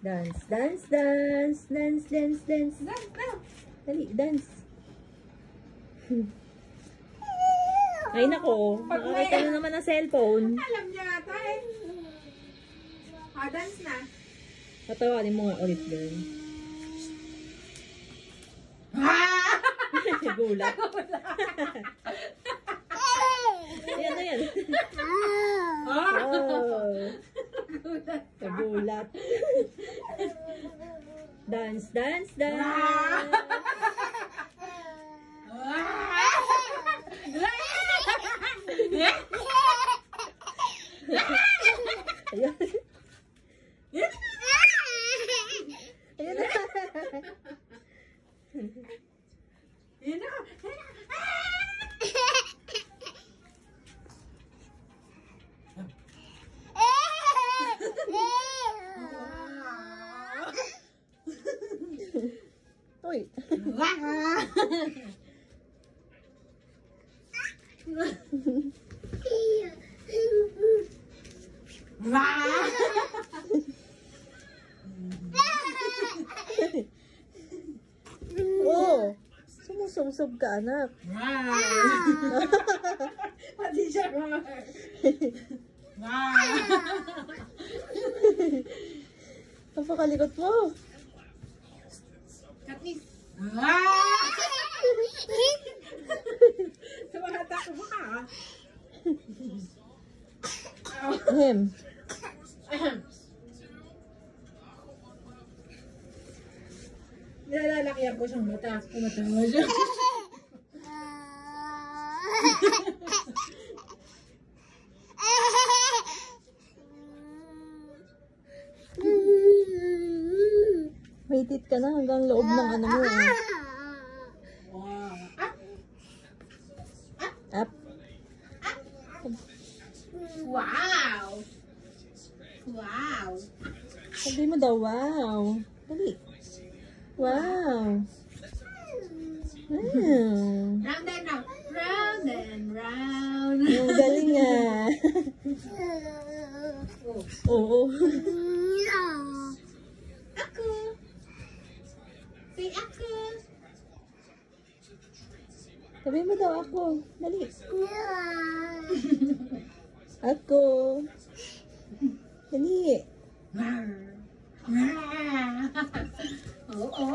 Dance, dance, dance, dance, dance, dance. Dance na. Dali, dance. Ay nako, nakakita na naman ng cellphone. Alam niya ata eh. Dance na. Patawarin mo nga ulit din. Gulat. Ayan na yan. Oh. Gulat. Dance, dance, dance. Ayan. Ayan na. Yun na. Uy. Oh, sumusubsob ka, anak. Pati siya. Napakalikot mo. Katnis. Sumahatak mo ka. Ahem. Nilalakyan ko siyang mata. Kumatawa siya. Waitit ka na hanggang loob ng ano mo. Up. Wow! Wow! Sabi mo daw, wow. Dali. Wow. Wow. Round and round. Round and round. Ang galing ah. Oo. Ako. Say ako. Sabi mo daw ako. Dali. Ako. Dali. Oo.